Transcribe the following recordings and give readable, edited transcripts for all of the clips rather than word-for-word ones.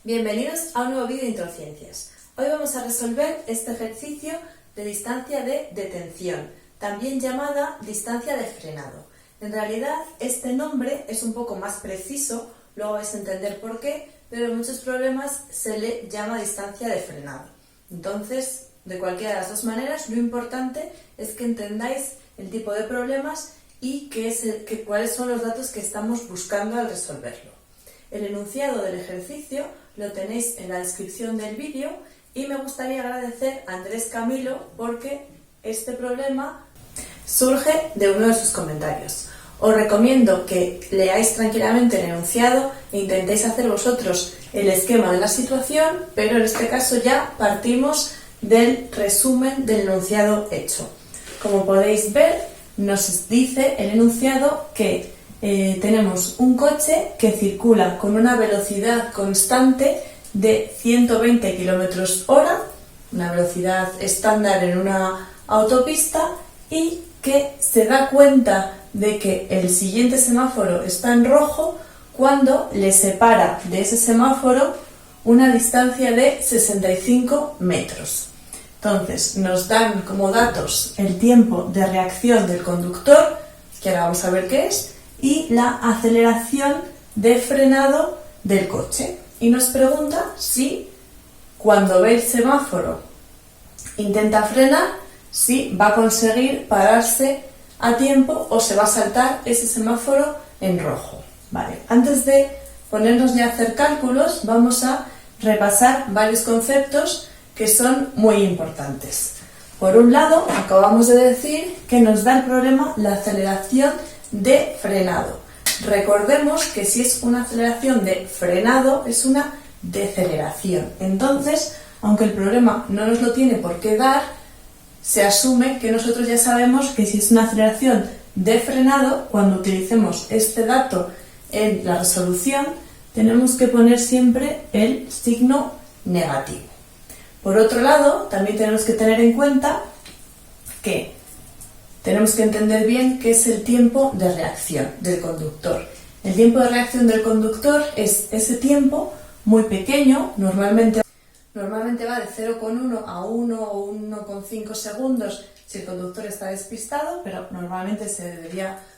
Bienvenidos a un nuevo vídeo de Introciencias. Hoy vamos a resolver este ejercicio de distancia de detención, también llamada distancia de frenado. En realidad este nombre es un poco más preciso, luego vais a entender por qué, pero en muchos problemas se le llama distancia de frenado. Entonces, de cualquiera de las dos maneras, lo importante es que entendáis el tipo de problemas y cuáles son los datos que estamos buscando al resolverlo. El enunciado del ejercicio lo tenéis en la descripción del vídeo y me gustaría agradecer a Andrés Camilo porque este problema surge de uno de sus comentarios. Os recomiendo que leáis tranquilamente el enunciado e intentéis hacer vosotros el esquema de la situación, pero en este caso ya partimos del resumen del enunciado hecho. Como podéis ver, nos dice el enunciado que tenemos un coche que circula con una velocidad constante de 120 km/h, una velocidad estándar en una autopista, y que se da cuenta de que el siguiente semáforo está en rojo cuando le separa de ese semáforo una distancia de 65 metros. Entonces, nos dan como datos el tiempo de reacción del conductor, que ahora vamos a ver qué es, y la aceleración de frenado del coche. Y nos pregunta si cuando ve el semáforo intenta frenar, si va a conseguir pararse a tiempo o se va a saltar ese semáforo en rojo. Vale, antes de ponernos ya a hacer cálculos, vamos a repasar varios conceptos que son muy importantes. Por un lado, acabamos de decir que nos da el problema la aceleración de frenado. Recordemos que si es una aceleración de frenado, es una deceleración. Entonces, aunque el problema no nos lo tiene por qué dar, se asume que nosotros ya sabemos que si es una aceleración de frenado, cuando utilicemos este dato en la resolución, tenemos que poner siempre el signo negativo. Por otro lado, también tenemos que tener en cuenta que tenemos que entender bien qué es el tiempo de reacción del conductor. El tiempo de reacción del conductor es ese tiempo muy pequeño, normalmente va de 0,1 a 1 o 1,5 segundos si el conductor está despistado, pero normalmente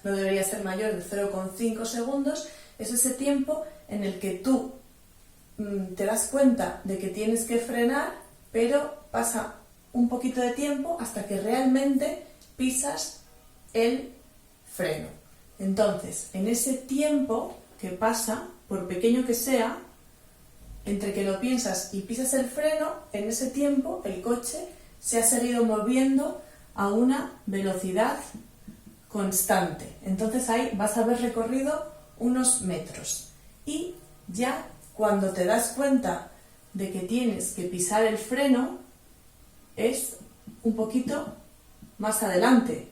no debería ser mayor de 0,5 segundos. Es ese tiempo en el que tú te das cuenta de que tienes que frenar, pero pasa un poquito de tiempo hasta que realmente pisas el freno. Entonces, en ese tiempo que pasa, por pequeño que sea, entre que lo piensas y pisas el freno, en ese tiempo el coche se ha seguido moviendo a una velocidad constante. Entonces ahí vas a haber recorrido unos metros. Y ya cuando te das cuenta de que tienes que pisar el freno, es un poquito más adelante.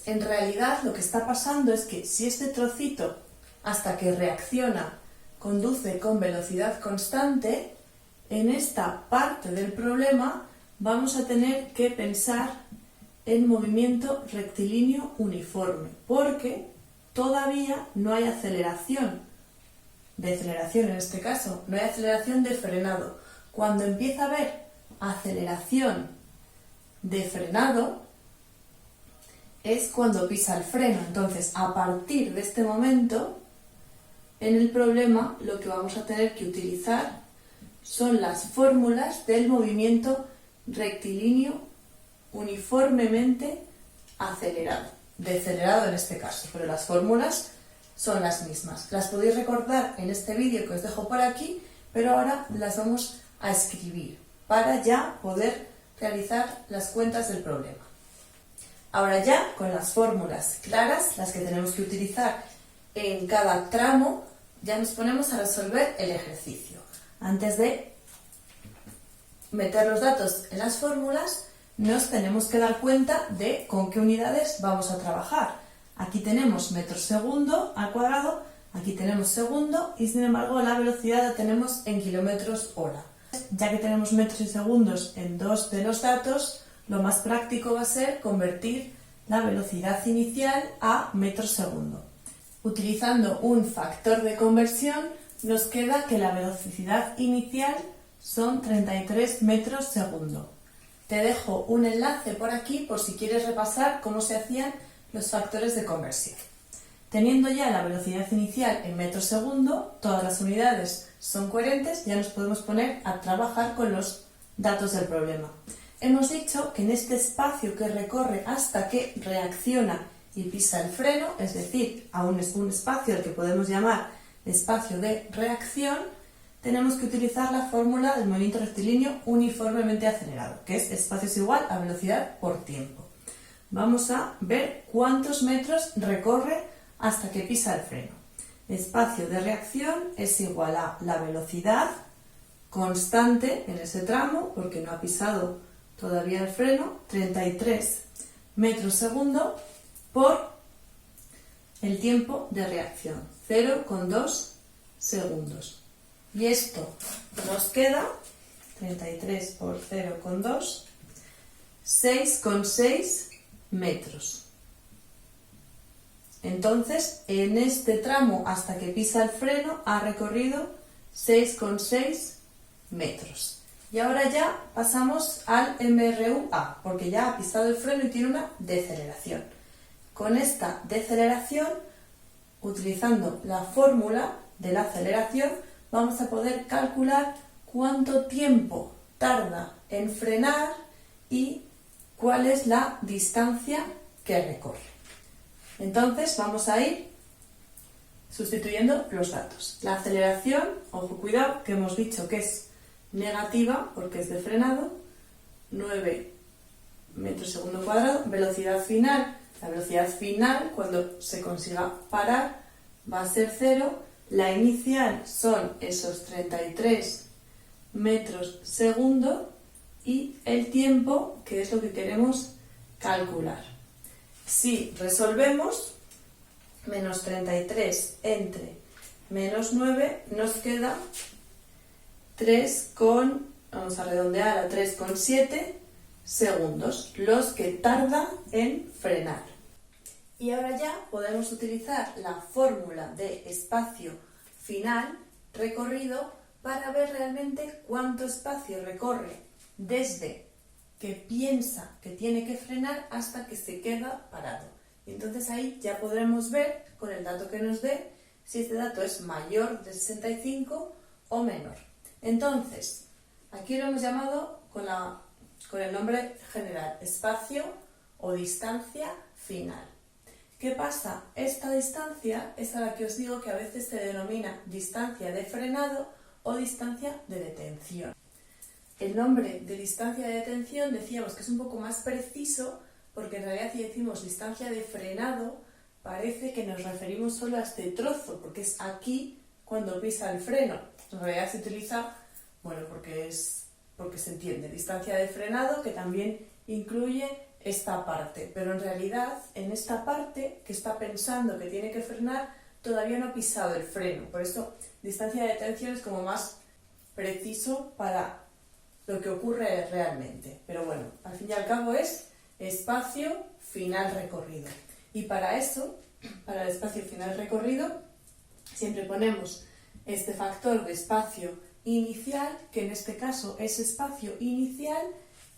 En realidad lo que está pasando es que si este trocito, hasta que reacciona, conduce con velocidad constante, en esta parte del problema vamos a tener que pensar en movimiento rectilíneo uniforme, porque todavía no hay aceleración, deceleración en este caso, no hay aceleración de frenado. Cuando empieza a haber aceleración de frenado, es cuando pisa el freno. Entonces, a partir de este momento, en el problema lo que vamos a tener que utilizar son las fórmulas del movimiento rectilíneo uniformemente acelerado, decelerado en este caso, pero las fórmulas son las mismas. Las podéis recordar en este vídeo que os dejo por aquí, pero ahora las vamos a escribir para ya poder realizar las cuentas del problema. Ahora ya, con las fórmulas claras, las que tenemos que utilizar en cada tramo, ya nos ponemos a resolver el ejercicio. Antes de meter los datos en las fórmulas, nos tenemos que dar cuenta de con qué unidades vamos a trabajar. Aquí tenemos metros segundo al cuadrado, aquí tenemos segundo y sin embargo la velocidad la tenemos en kilómetros hora. Ya que tenemos metros y segundos en dos de los datos, lo más práctico va a ser convertir la velocidad inicial a metros segundo. Utilizando un factor de conversión nos queda que la velocidad inicial son 33 metros segundo. Te dejo un enlace por aquí por si quieres repasar cómo se hacían los factores de conversión. Teniendo ya la velocidad inicial en metros segundo, todas las unidades son coherentes, ya nos podemos poner a trabajar con los datos del problema. Hemos dicho que en este espacio que recorre hasta que reacciona y pisa el freno, es decir, aún es un espacio al que podemos llamar espacio de reacción, tenemos que utilizar la fórmula del movimiento rectilíneo uniformemente acelerado, que es espacio es igual a velocidad por tiempo. Vamos a ver cuántos metros recorre hasta que pisa el freno. Espacio de reacción es igual a la velocidad constante en ese tramo, porque no ha pisado todavía el freno, 33 metros segundo, por el tiempo de reacción, 0,2 segundos. Y esto nos queda, 33 por 0,2, 6,6 metros. Entonces, en este tramo hasta que pisa el freno ha recorrido 6,6 metros. Y ahora ya pasamos al MRU-A, porque ya ha pisado el freno y tiene una deceleración. Con esta deceleración, utilizando la fórmula de la aceleración, vamos a poder calcular cuánto tiempo tarda en frenar y cuál es la distancia que recorre. Entonces vamos a ir sustituyendo los datos. La aceleración, ojo cuidado, que hemos dicho que es negativa porque es de frenado, 9 metros segundo cuadrado. Velocidad final, la velocidad final cuando se consiga parar va a ser 0. La inicial son esos 33 metros segundo y el tiempo, que es lo que queremos calcular. Si resolvemos, menos 33 entre menos 9 nos queda 3,7 segundos, los que tarda en frenar. Y ahora ya podemos utilizar la fórmula de espacio final recorrido para ver realmente cuánto espacio recorre desde que piensa que tiene que frenar hasta que se queda parado. Y entonces ahí ya podremos ver con el dato que nos dé si este dato es mayor de 65 o menor. Entonces, aquí lo hemos llamado con el nombre general, espacio o distancia final. ¿Qué pasa? Esta distancia es a la que os digo que a veces se denomina distancia de frenado o distancia de detención. El nombre de distancia de detención decíamos que es un poco más preciso porque en realidad si decimos distancia de frenado parece que nos referimos solo a este trozo porque es aquí cuando pisa el freno. En realidad se utiliza, bueno, porque se entiende, distancia de frenado que también incluye esta parte, pero en realidad en esta parte que está pensando que tiene que frenar todavía no ha pisado el freno, por eso distancia de detención es como más preciso para lo que ocurre realmente, pero bueno, al fin y al cabo es espacio final recorrido y para eso, para el espacio final recorrido siempre ponemos este factor de espacio inicial, que en este caso ese espacio inicial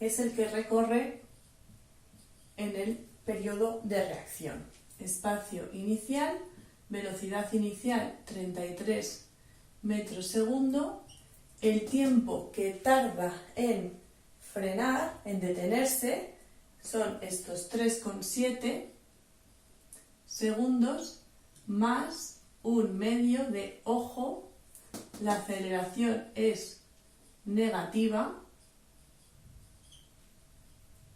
es el que recorre en el periodo de reacción. Espacio inicial, velocidad inicial 33 metros segundo, el tiempo que tarda en frenar, en detenerse, son estos 3,7 segundos más un medio de, ojo, la aceleración es negativa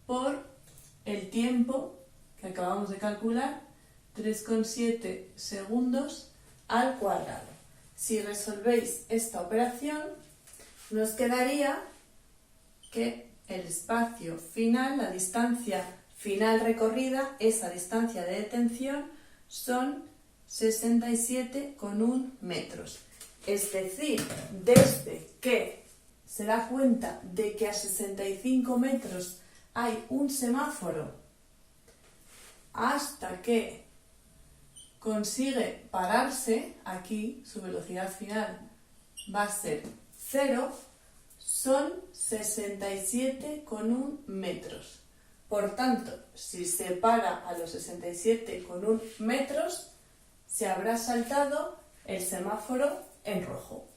por el tiempo que acabamos de calcular, 3,7 segundos al cuadrado. Si resolvéis esta operación, nos quedaría que el espacio final, la distancia final recorrida, esa distancia de detención, son 67,1 metros. Es decir, desde que se da cuenta de que a 65 metros hay un semáforo hasta que consigue pararse, aquí su velocidad final va a ser 0, son 67,1 metros. Por tanto, si se para a los 67,1 metros, se habrá saltado el semáforo en rojo.